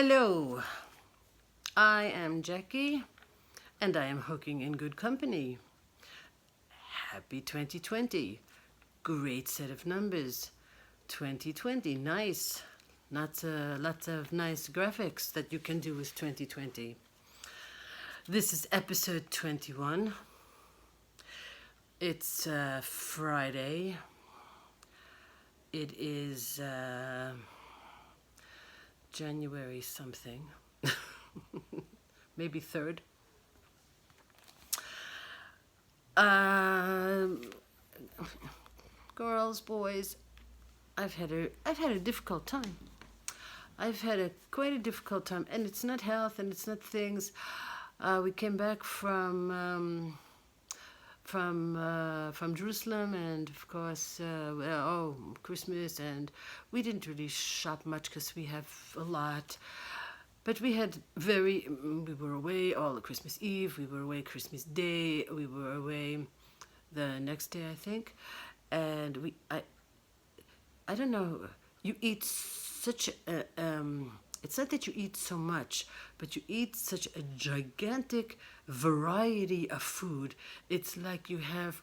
Hello, I am Jackie and I am hooking in good company. Happy 2020. Great set of numbers. 2020, nice. Lots of nice graphics that you can do with 2020. This is episode 21. It's Friday. It is January something. Maybe 3rd. Girls, boys, I've had a difficult time. I've had quite a difficult time, and it's not health, and it's not things. We came back from Jerusalem, and of course, Christmas, and we didn't really shop much because we have a lot. But we were away all Christmas Eve, we were away Christmas Day, we were away the next day, I think. And I don't know, you eat such a, it's not that you eat so much, but you eat such a gigantic variety of food. It's like you have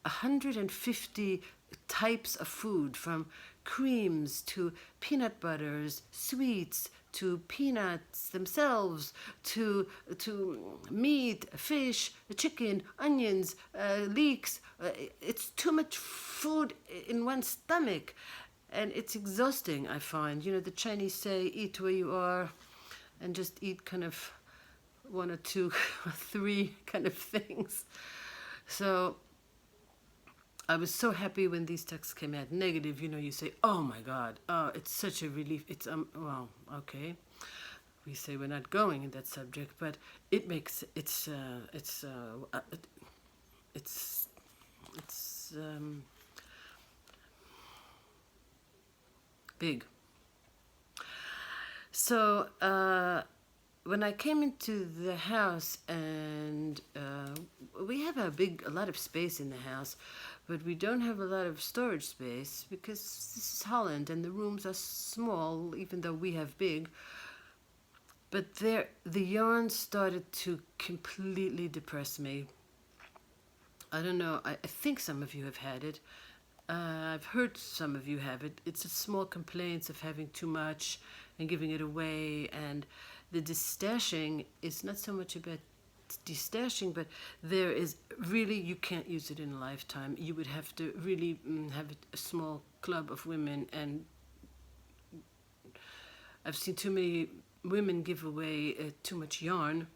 150 types of food, from creams to peanut butters, sweets, to peanuts themselves, to meat, fish, chicken, onions, leeks. It's too much food in one stomach, and it's exhausting, I find. You know, the Chinese say, eat where you are, and just eat kind of one or two or three kind of things. So I was so happy when these texts came out negative. You know, you say, oh my God, oh, it's such a relief. It's, well, okay. We say we're not going in that subject, but it makes, it's big. So, when I came into the house, and we have a lot of space in the house, but we don't have a lot of storage space because this is Holland and the rooms are small, even though we have big. But the yarn started to completely depress me. I don't know, I think some of you have had it. I've heard some of you have it. It's a small complaints of having too much and giving it away, and the destashing is not so much about destashing, but there is really, you can't use it in a lifetime. You would have to really have a small club of women, and I've seen too many women give away too much yarn.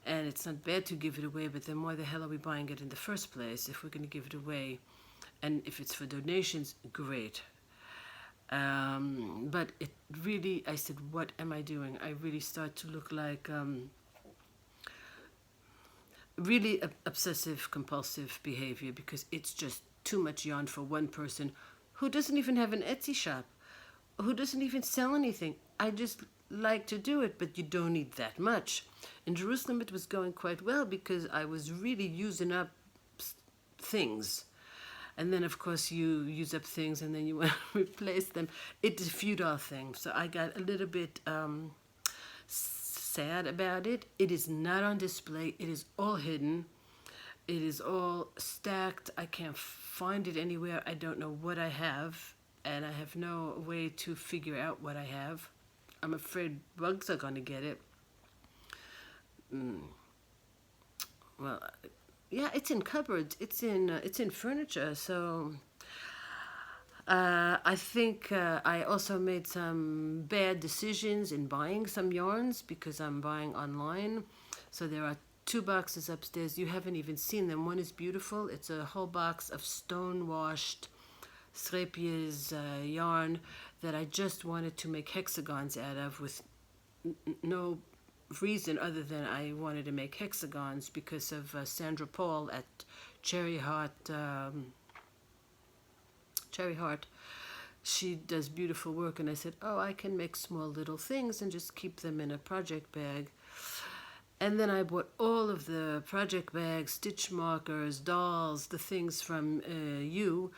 And it's not bad to give it away, but then why the hell are we buying it in the first place if we're going to give it away? And if it's for donations, great. But it really, I said, what am I doing? I really start to look like really obsessive compulsive behavior, because it's just too much yarn for one person who doesn't even have an Etsy shop, who doesn't even sell anything. I just like to do it, but you don't need that much. In Jerusalem it was going quite well because I was really using up things. And then, of course, you use up things and then you want to replace them. It's a futile thing. So I got a little bit sad about it. It is not on display. It is all hidden. It is all stacked. I can't find it anywhere. I don't know what I have. And I have no way to figure out what I have. I'm afraid bugs are going to get it. Well, yeah, it's in cupboards. It's in furniture. So I think I also made some bad decisions in buying some yarns because I'm buying online. So there are 2 boxes upstairs. You haven't even seen them. One is beautiful. It's a whole box of stone-washed Srepjes yarn that I just wanted to make hexagons out of, with no reason other than I wanted to make hexagons because of Sandra Paul at Cherry Heart. She does beautiful work, and I said, oh, I can make small little things and just keep them in a project bag. And then I bought all of the project bags, stitch markers, dolls, the things from you,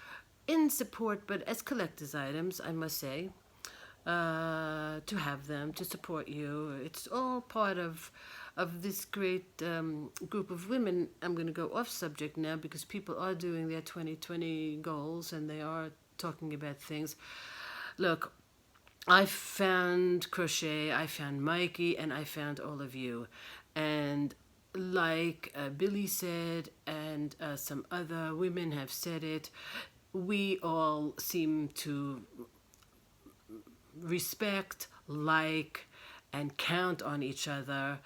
in support, but as collector's items, I must say. to have them, to support you. It's all part of this great group of women. I'm going to go off subject now because people are doing their 2020 goals and they are talking about things. Look, I found crochet, I found Mikey, and I found all of you. And like Billy said, and some other women have said it, we all seem to respect, like, and count on each other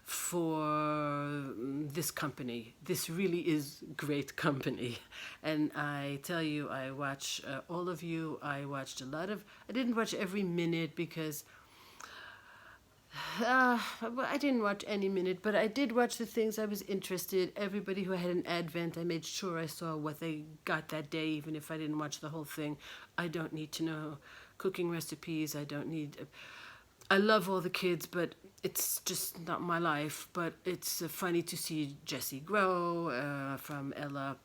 for this company. This really is great company. And I tell you, I watch all of you. I watched a lot of, I didn't watch every minute because I didn't watch any minute, but I did watch the things I was interested. Everybody who had an advent, I made sure I saw what they got that day, even if I didn't watch the whole thing. I don't need to know cooking recipes. I don't need. I love all the kids, but it's just not my life. But it's funny to see Jessie grow from Ella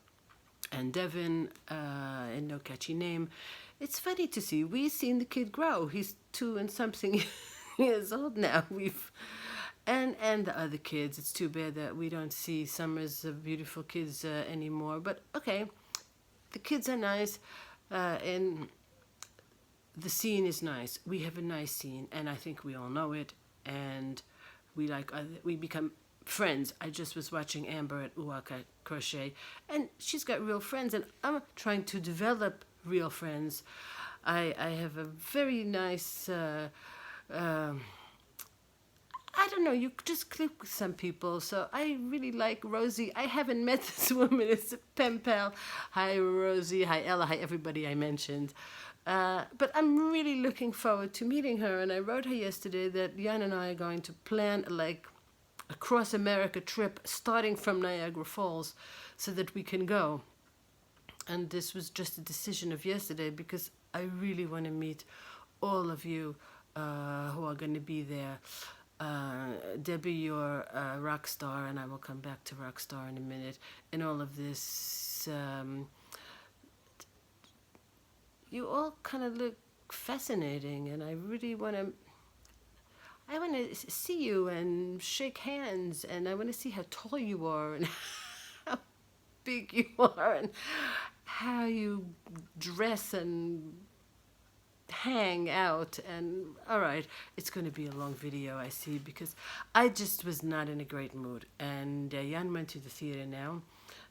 and Devin, and no catchy name. It's funny to see. We've seen the kid grow. He's 2 and something years old now. And the other kids. It's too bad that we don't see Summer's beautiful kids anymore. But okay, the kids are nice, and the scene is nice. We have a nice scene, and I think we all know it. And we become friends. I just was watching Amber at Uwaka Crochet, and she's got real friends, and I'm trying to develop real friends. I have a very nice. I don't know, you just click with some people. So I really like Rosie. I haven't met this woman. It's a pen pal. Hi, Rosie. Hi, Ella. Hi, everybody I mentioned. But I'm really looking forward to meeting her. And I wrote her yesterday that Jan and I are going to plan like a cross America trip starting from Niagara Falls so that we can go. And this was just a decision of yesterday because I really want to meet all of you who are going to be there. Debbie, you're a rock star, and I will come back to rock star in a minute. And all of this, you all kind of look fascinating, and I really want to. I want to see you and shake hands, and I want to see how tall you are and how big you are and how you dress and hang out. And all right, it's going to be a long video, I see, because I just was not in a great mood. And Jan went to the theater now,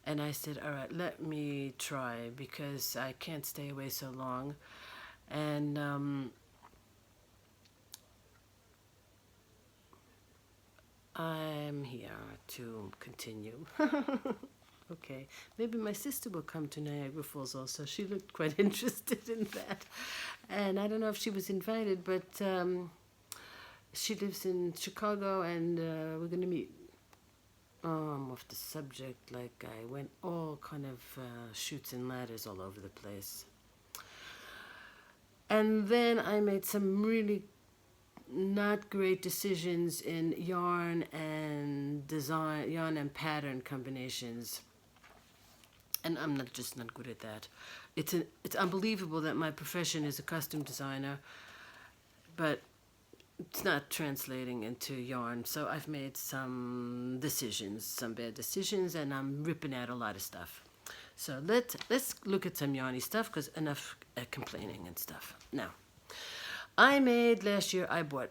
and I said, all right, let me try because I can't stay away so long. And I'm here to continue. Okay, maybe my sister will come to Niagara Falls also. She looked quite interested in that. And I don't know if she was invited, but she lives in Chicago, and we're going to meet. Oh, I'm off the subject. Like, I went all kind of chutes and ladders all over the place. And then I made some really not great decisions in yarn and design, yarn and pattern combinations. And I'm not good at that. It's unbelievable that my profession is a costume designer, but it's not translating into yarn. So I've made some decisions, some bad decisions, and I'm ripping out a lot of stuff. So let's look at some yarny stuff, because enough complaining and stuff. Now, last year I bought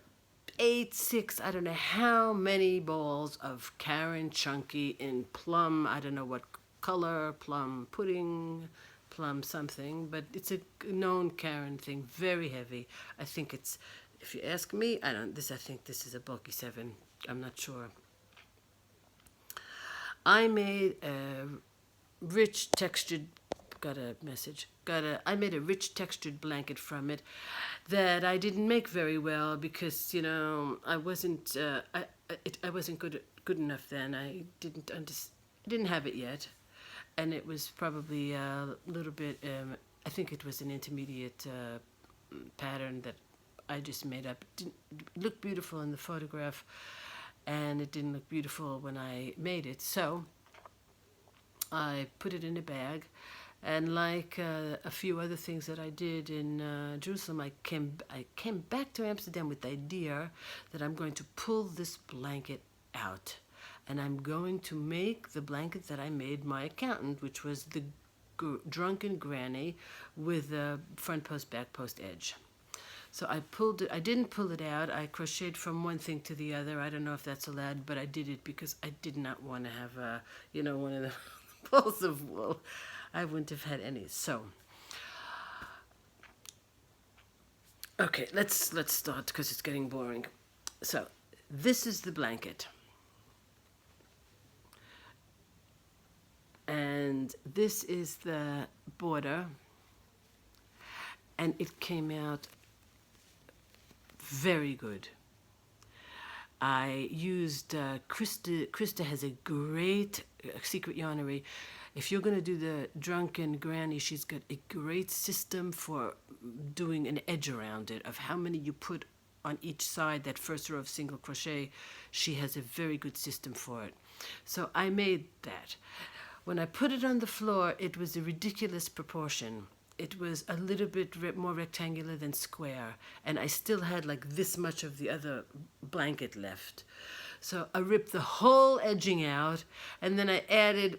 6, I don't know how many balls of Karen Chunky in plum, I don't know what color, plum pudding, plum something, but it's a known Karen thing, very heavy. I think it's, if you ask me, I think this is a bulky 7. I'm not sure. I made a rich textured, I made a rich textured blanket from it that I didn't make very well because, I wasn't good enough then. I didn't have it yet. And it was probably a little bit, I think it was an intermediate pattern that I just made up. It didn't look beautiful in the photograph, and it didn't look beautiful when I made it. So I put it in a bag, And like a few other things that I did in Jerusalem, I came back to Amsterdam with the idea that I'm going to pull this blanket out. And I'm going to make the blanket that I made my accountant, which was the drunken granny with a front post, back post edge. So I pulled it. I didn't pull it out. I crocheted from one thing to the other. I don't know if that's allowed, but I did it because I did not want to have one of the balls of wool. I wouldn't have had any. So, okay, let's start because it's getting boring. So, this is the blanket. And this is the border. And it came out very good. I used Krista. Krista has a great secret yarnery. If you're going to do the drunken granny, she's got a great system for doing an edge around it of how many you put on each side, that first row of single crochet. She has a very good system for it. So I made that. When I put it on the floor, it was a ridiculous proportion. It was a little bit more rectangular than square, and I still had like this much of the other blanket left. So I ripped the whole edging out, and then I added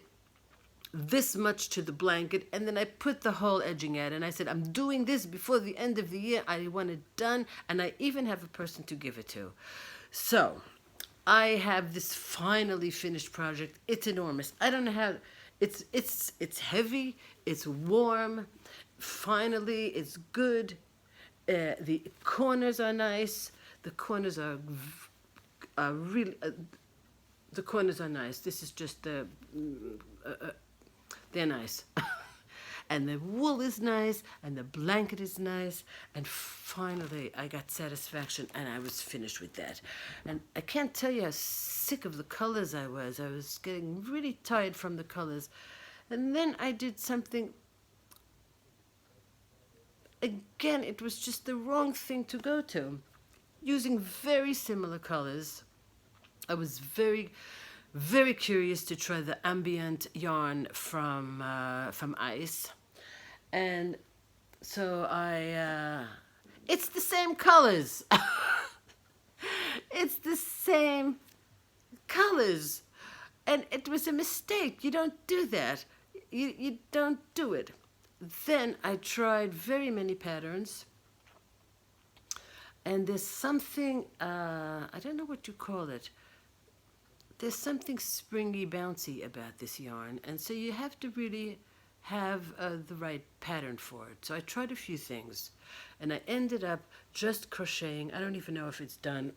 this much to the blanket, and then I put the whole edging out, and I said, I'm doing this before the end of the year. I want it done, and I even have a person to give it to. So I have this finally finished project. It's enormous. I don't know how. It's heavy. It's warm. Finally, it's good. The corners are nice. The corners are really. The corners are nice. This is just the. They're nice. And the wool is nice, and the blanket is nice, and finally I got satisfaction, and I was finished with that. And I can't tell you how sick of the colors I was. I was getting really tired from the colors. And then I did something. Again, it was just the wrong thing to go to. Using very similar colors, I was very, very curious to try the ambient yarn from Ice, and so it's the same colors. It's the same colors, and it was a mistake. You don't do that. You don't do it. Then I tried very many patterns, and there's something, I don't know what you call it. There's something springy, bouncy about this yarn, and so you have to really have the right pattern for it. So I tried a few things, and I ended up just crocheting. I don't even know if it's done.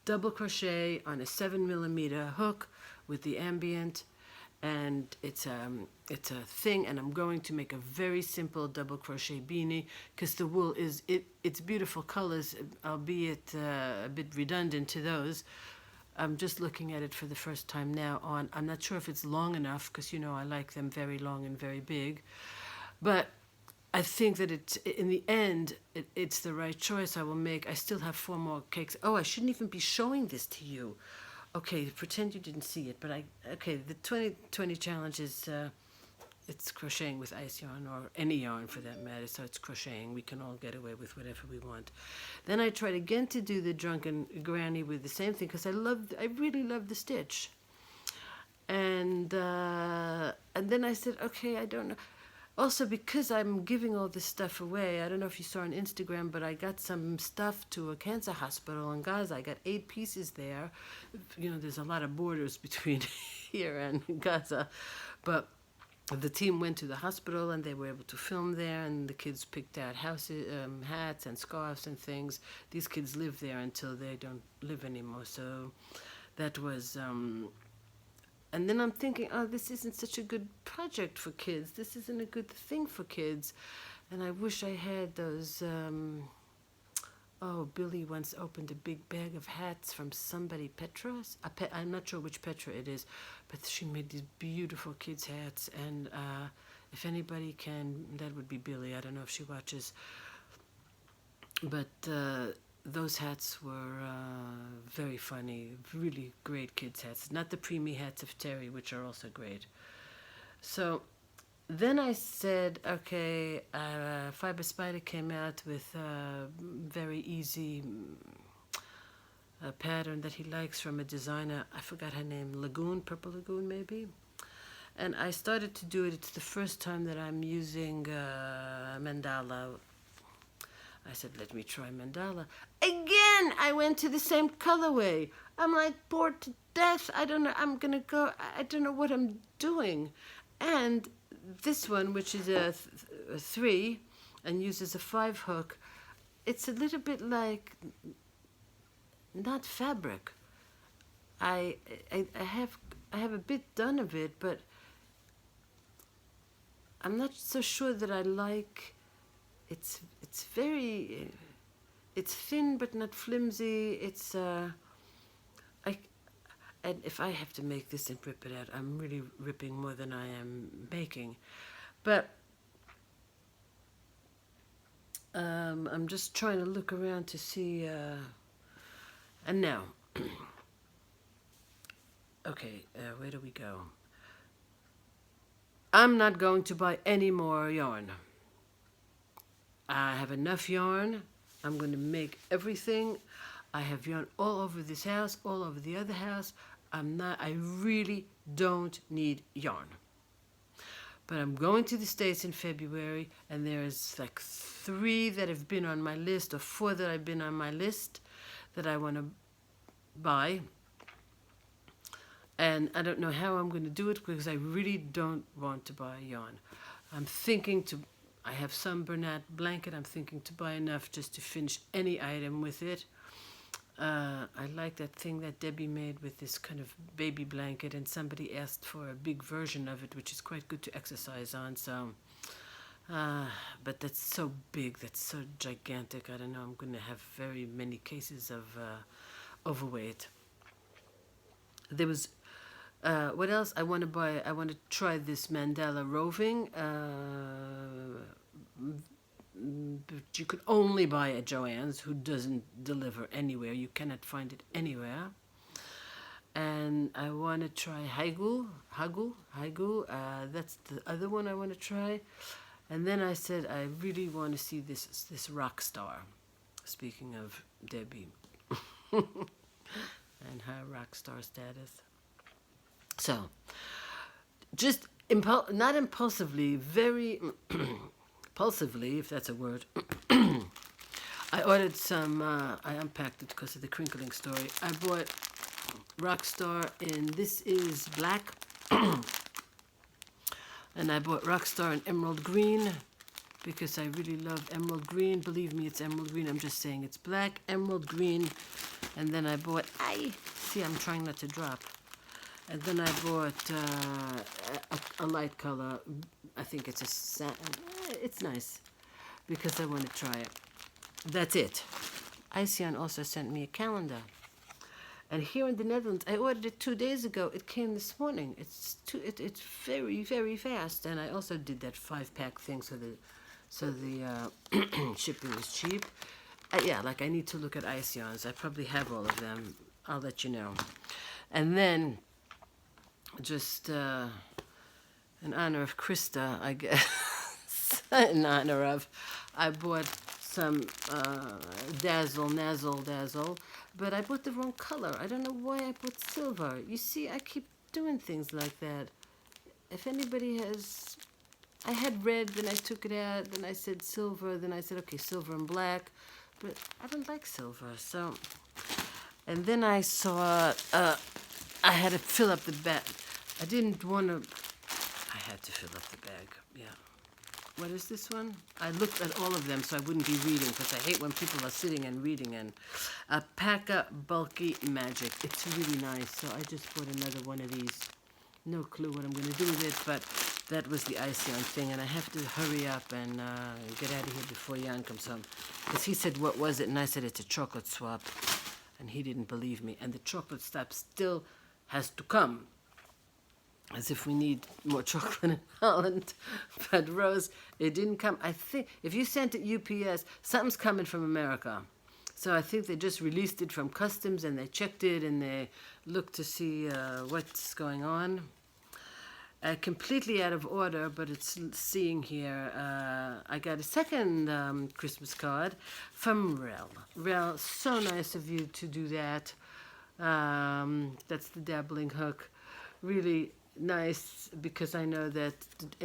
Double crochet on a 7mm hook with the ambient, and it's a thing, and I'm going to make a very simple double crochet beanie because the wool it's beautiful colors, albeit a bit redundant to those. I'm just looking at it for the first time now on. I'm not sure if it's long enough because, I like them very long and very big. But I think that in the end, it's the right choice I will make. I still have 4 more cakes. Oh, I shouldn't even be showing this to you. Okay, pretend you didn't see it. But the 2020 challenge is it's crocheting with ice yarn, or any yarn for that matter. So it's crocheting. We can all get away with whatever we want. Then I tried again to do the drunken granny with the same thing because I really love the stitch. And then I said, okay, I don't know. Also, because I'm giving all this stuff away, I don't know if you saw on Instagram, but I got some stuff to a cancer hospital in Gaza. I got 8 pieces there. There's a lot of borders between here and Gaza. But the team went to the hospital, and they were able to film there, and the kids picked out houses, hats and scarves and things. These kids live there until they don't live anymore. So that was... And then I'm thinking, this isn't such a good project for kids. This isn't a good thing for kids. And I wish I had those... Billy once opened a big bag of hats from somebody, Petra? I'm not sure which Petra it is, but she made these beautiful kids' hats. And if anybody can, that would be Billy. I don't know if she watches. But those hats were very funny, really great kids' hats. Not the preemie hats of Terry, which are also great. So then I said, okay, Fiber Spider came out with a very easy pattern that he likes from a designer. I forgot her name, Lagoon, Purple Lagoon maybe. And I started to do it. It's the first time that I'm using mandala. I said, let me try mandala. Again, I went to the same colorway. I'm like bored to death. I don't know. I'm going to go. I don't know what I'm doing. And this one, which is a 3 and uses a 5 hook, it's a little bit like not fabric. I have a bit done of it, but I'm not so sure that I like. It's very, it's thin but not flimsy. It's and if I have to make this and rip it out, I'm really ripping more than I am making. But I'm just trying to look around to see. And now, okay, where do we go? I'm not going to buy any more yarn. I have enough yarn. I'm going to make everything. I have yarn all over this house, all over the other house. I really don't need yarn. But I'm going to the States in February, and there's like 3 that have been on my list, or 4 that have been on my list that I want to buy. And I don't know how I'm going to do it because I really don't want to buy yarn. I have some Bernat blanket. I'm thinking to buy enough just to finish any item with it. I like that thing that Debbie made with this kind of baby blanket, and somebody asked for a big version of it, which is quite good to exercise on. So, but that's so big, that's so gigantic. I don't know. I'm going to have very many cases of overweight. There was. What else? I want to buy. I want to try this mandala roving. But you could only buy at Joann's, who doesn't deliver anywhere. You cannot find it anywhere. And I want to try Haigu. That's the other one I want to try. And then I said I really want to see this rock star. Speaking of Debbie and her rock star status. So, just not impulsively, very impulsively, if that's a word. I ordered some, I unpacked it because of the crinkling story. I bought Rockstar this is black. And I bought Rockstar in emerald green because I really love emerald green. Believe me, it's emerald green. I'm just saying it's black, emerald green. And then I bought, I'm trying not to drop. And then I bought a light color. I think it's a satin. It's nice because I want to try it. That's it. Iceon also sent me a calendar. And here in the Netherlands, I ordered it 2 days ago. It came this morning. It's very, very fast. And I also did that 5-pack thing so the shipping was cheap. I need to look at Iceons. I probably have all of them. I'll let you know. And then, just in honor of Krista, I guess, I bought some Dazzle, but I bought the wrong color. I don't know why I bought silver. You see, I keep doing things like that. If anybody has... I had red, then I took it out, then I said silver, then I said, okay, silver and black, but I don't like silver, so... And then I saw... I had to fill up the bag. I didn't want to... I had to fill up the bag, yeah. What is this one? I looked at all of them so I wouldn't be reading because I hate when people are sitting and reading. And Alpaca Bulky Magic. It's really nice, so I just bought another one of these. No clue what I'm going to do with it, but that was the Iceon thing, and I have to hurry up and get out of here before Jan comes home. Because he said, what was it? And I said, it's a chocolate swap. And he didn't believe me. And the chocolate swap still has to come. As if we need more chocolate in Holland. But Rose, it didn't come. I think if you sent it UPS, something's coming from America. So I think they just released it from customs and they checked it and they looked to see what's going on. completely out of order, but it's seeing here. I got a second Christmas card from Rel. Rel, so nice of you to do that. That's the dabbling hook. Really nice, because I know that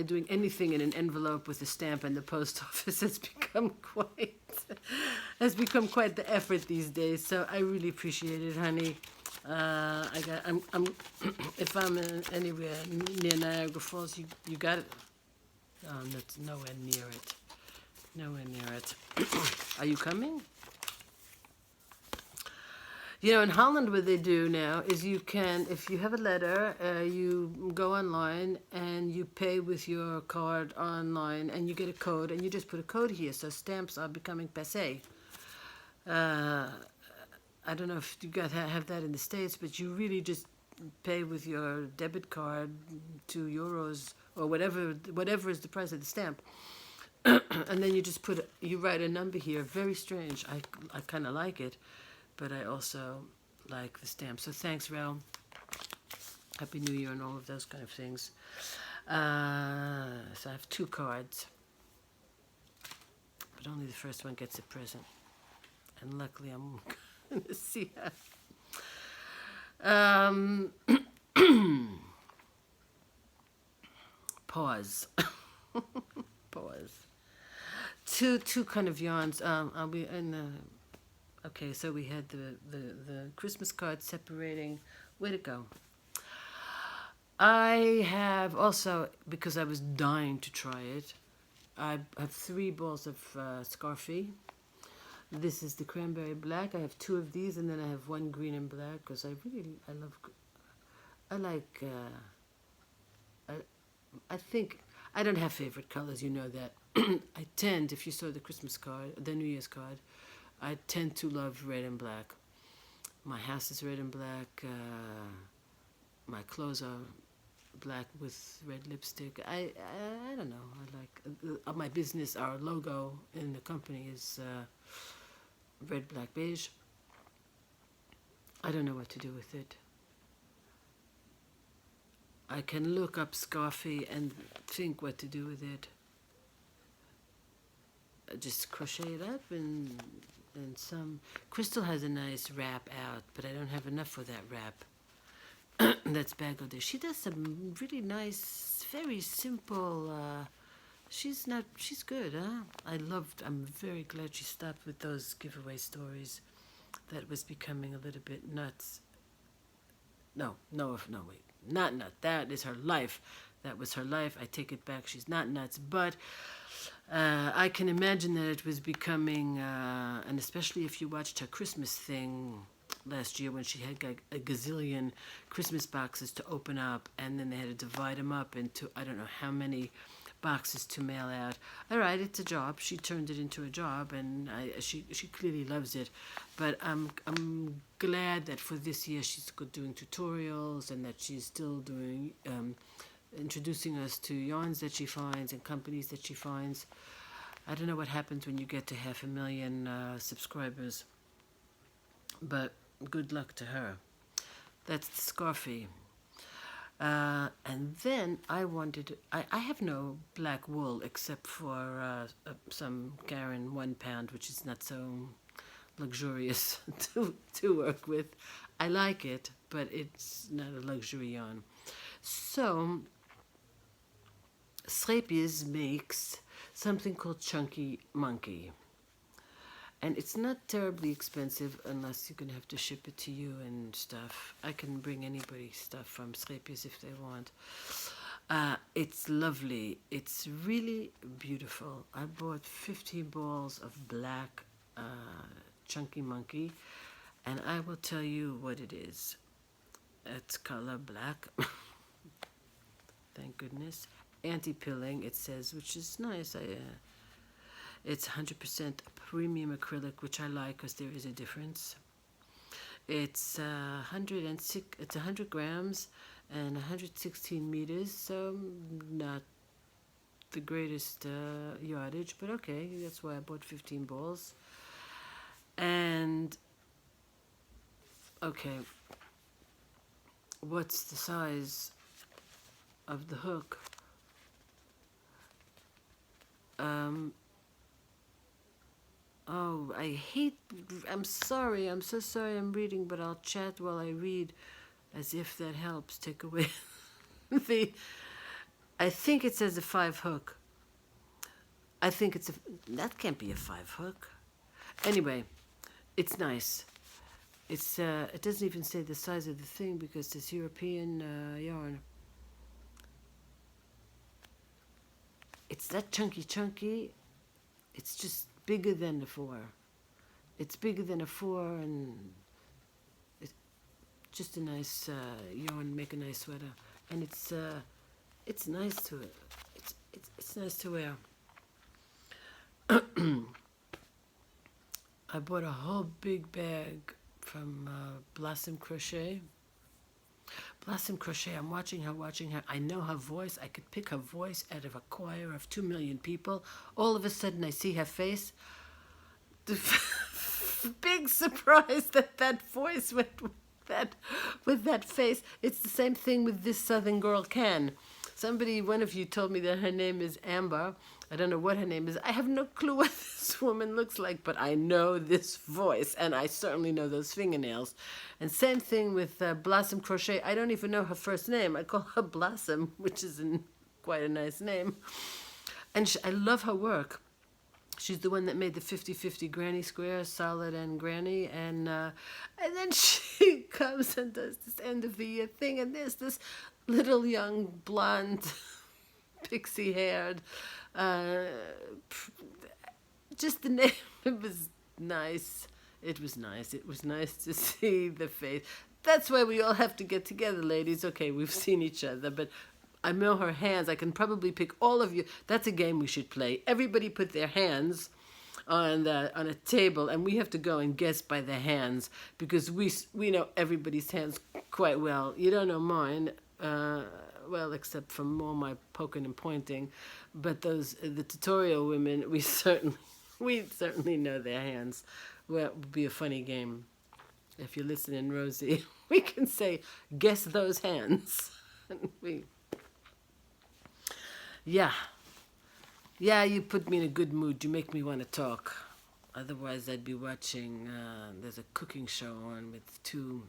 doing anything in an envelope with a stamp in the post office has become quite the effort these days. So I really appreciate it, honey. I'm if I'm anywhere near Niagara Falls, you got it. That's nowhere near it. Nowhere near it. Are you coming? You know, in Holland, what they do now is you can, if you have a letter, you go online and you pay with your card online, and you get a code, and you just put a code here. So stamps are becoming passé. I don't know if you got have that in the States, but you really just pay with your debit card, €2 or whatever is the price of the stamp, and then you just you write a number here. Very strange. I kind of like it, but I also like the stamp. So thanks, Rel. Happy New Year and all of those kind of things. So I have 2 cards, but only the first one gets a present, and luckily I'm gonna see her. Pause. Pause. Two kind of yarns. I'll be in the. Okay, so we had the Christmas card separating. Way to go. I have also, because I was dying to try it, I have 3 balls of Scarfie. This is the cranberry black. I have 2 of these, and then I have 1 green and black, because I think, I don't have favorite colors, you know that. I tend, if you saw the Christmas card, the New Year's card, I tend to love red and black. My house is red and black. My clothes are black with red lipstick. I don't know. I like my business. Our logo in the company is red, black, beige. I don't know what to do with it. I can look up Scarfie and think what to do with it. Just crochet it up, and some. Crystal has a nice wrap out, but I don't have enough for that wrap. That's Bangladesh. She does some really nice, very simple. She's good, huh? I'm very glad she stopped with those giveaway stories. That was becoming a little bit nuts. No, wait. Not nuts. That is her life. That was her life. I take it back. She's not nuts. But I can imagine that it was becoming, and especially if you watched her Christmas thing last year when she had a gazillion Christmas boxes to open up, and then they had to divide them up into I don't know how many boxes to mail out. All right, it's a job. She turned it into a job, and she clearly loves it. But I'm glad that for this year she's doing tutorials, and that she's still doing introducing us to yarns that she finds and companies that she finds. I don't know what happens when you get to 500,000 subscribers, but good luck to her. That's the Scarfie. And then I have no black wool except for some Karen 1 pound, which is not so luxurious to work with. I like it, but it's not a luxury yarn. So Scheepjes makes something called Chunky Monkey. And it's not terribly expensive unless you're going to have to ship it to you and stuff. I can bring anybody stuff from Scheepjes if they want. It's lovely. It's really beautiful. I bought 15 balls of black Chunky Monkey, and I will tell you what it is. It's color black. Thank goodness. Anti-pilling, it says, which is nice. It's 100% premium acrylic, which I like because there is a difference. It's 100 grams and 116 meters, so not the greatest yardage, but okay, that's why I bought 15 balls. And okay, what's the size of the hook. Oh, I'm sorry, I'm so sorry I'm reading, but I'll chat while I read, as if that helps take away the... I think it says a 5 hook. I think that can't be a 5 hook. Anyway, it's nice. It doesn't even say the size of the thing because it's European yarn. It's that chunky. It's just bigger than a 4. It's bigger than a 4, and it's just a nice yarn. Make a nice sweater, and it's nice to it's nice to wear. I bought a whole big bag from Blossom Crochet. Blossom Crochet, I'm watching her. I know her voice. I could pick her voice out of a choir of 2 million people. All of a sudden, I see her face. The big surprise that voice with that face. It's the same thing with This Southern Girl Can. One of you told me that her name is Amber. I don't know what her name is. I have no clue what this woman looks like, but I know this voice, and I certainly know those fingernails. And same thing with Blossom Crochet. I don't even know her first name. I call her Blossom, which is quite a nice name. And I love her work. She's the one that made the 50-50 granny square, solid and granny, and then she comes and does this end of the year thing, and there's this little young blonde, pixie-haired, just the name. It was nice. It was nice to see the face. That's why we all have to get together, ladies. Okay, we've seen each other, but I know her hands. I can probably pick all of you. That's a game we should play. Everybody put their hands on a table, and we have to go and guess by the hands, because we know everybody's hands quite well. You don't know mine, well, except for more my poking and pointing. But the tutorial women, we certainly know their hands. Well, it would be a funny game. If you're listening, Rosie, we can say, guess those hands. Yeah, you put me in a good mood. You make me want to talk. Otherwise, I'd be watching, there's a cooking show on with 2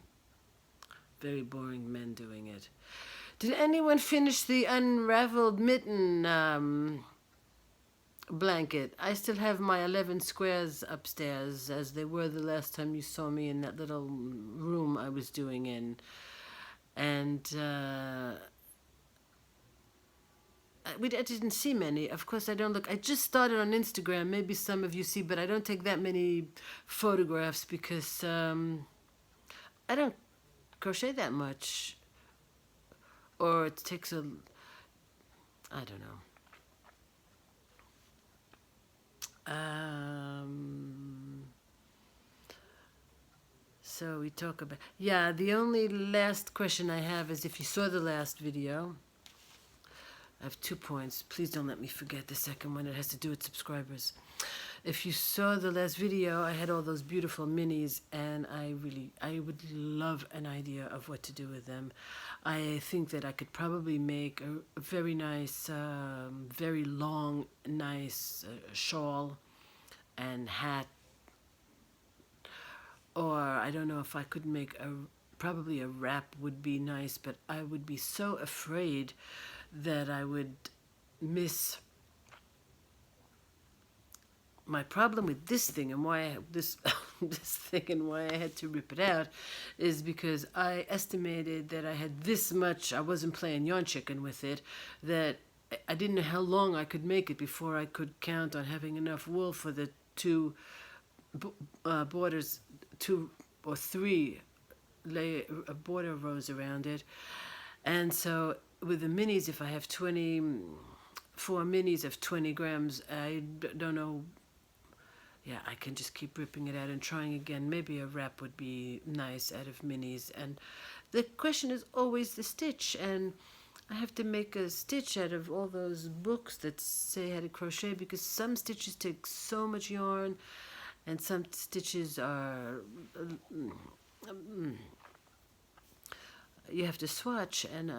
very boring men doing it. Did anyone finish the unraveled mitten blanket? I still have my 11 squares upstairs, as they were the last time you saw me in that little room I was doing in. And I didn't see many. Of course, I don't look. I just started on Instagram. Maybe some of you see, but I don't take that many photographs because I don't crochet that much. Or it takes I don't know. So we talk about... Yeah, the only last question I have is, if you saw the last video... I have 2 points. Please don't let me forget the second one. It has to do with subscribers. If you saw the last video, I had all those beautiful minis, and I would love an idea of what to do with them. I think that I could probably make a very nice, very long, nice shawl and hat. Or I don't know if I could make probably a wrap would be nice, but I would be so afraid that I would miss. My problem with this thing and why this thing and why I had to rip it out is because I estimated that I had this much. I wasn't playing yarn chicken with it, that I didn't know how long I could make it before I could count on having enough wool for the 2 borders, 2 or 3 border rows around it. And so with the minis, if I have 24 minis of 20 grams, I don't know. Yeah, I can just keep ripping it out and trying again. Maybe a wrap would be nice out of minis. And the question is always the stitch. And I have to make a stitch out of all those books that say how to crochet, because some stitches take so much yarn and some stitches are... you have to swatch, and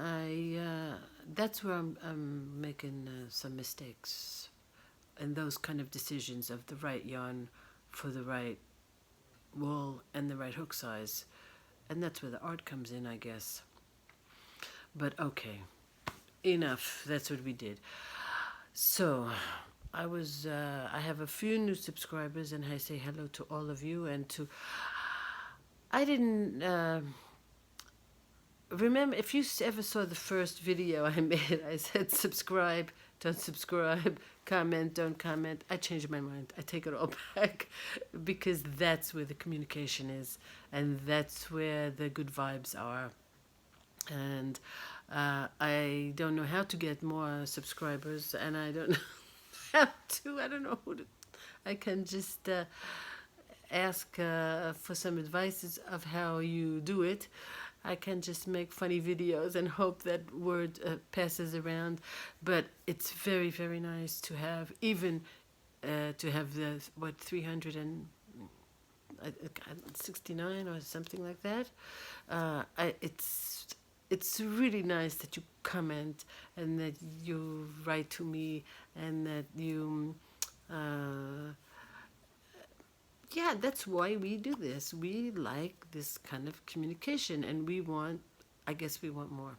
that's where I'm making some mistakes, and those kind of decisions of the right yarn for the right wool and the right hook size, and that's where the art comes in, I guess. But okay, enough. That's what we did. So I have a few new subscribers, and I say hello to all of you. And I didn't remember if you ever saw the first video I made. I said subscribe, don't subscribe, comment, don't comment. I changed my mind. I take it all back because that's where the communication is, and that's where the good vibes are. And I don't know how to get more subscribers, and I don't know how to. I don't know who to. I can just ask for some advices of how you do it. I can just make funny videos and hope that word passes around. But it's very, very nice to have, even to have the 369 or something like that. It's really nice that you comment and that you write to me and that you. Yeah, that's why we do this. We like this kind of communication, and I guess we want more.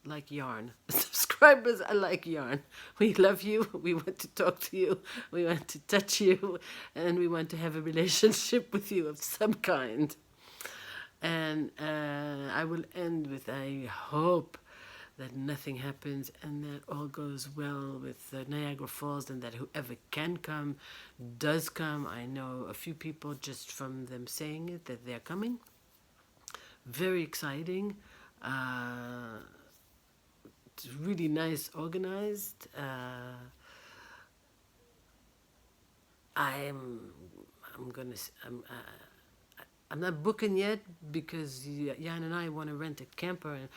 Like yarn. Subscribers are like yarn. We love you, we want to talk to you, we want to touch you, and we want to have a relationship with you of some kind. And I will end with I hope that nothing happens and that all goes well with Niagara Falls, and that whoever can come does come. I know a few people just from them saying it that they're coming. Very exciting. It's really nice, organized. I'm gonna. I'm not booking yet because Jan and I want to rent a camper and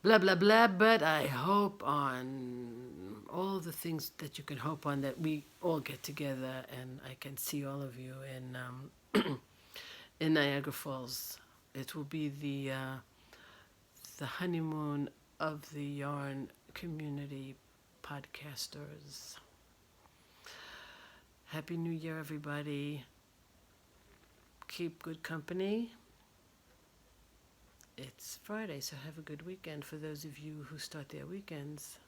blah blah blah. But I hope on all the things that you can hope on, that we all get together and I can see all of you in in Niagara Falls. It will be the honeymoon of the yarn community podcasters. Happy New Year, everybody. Keep good company. It's Friday, so have a good weekend for those of you who start their weekends.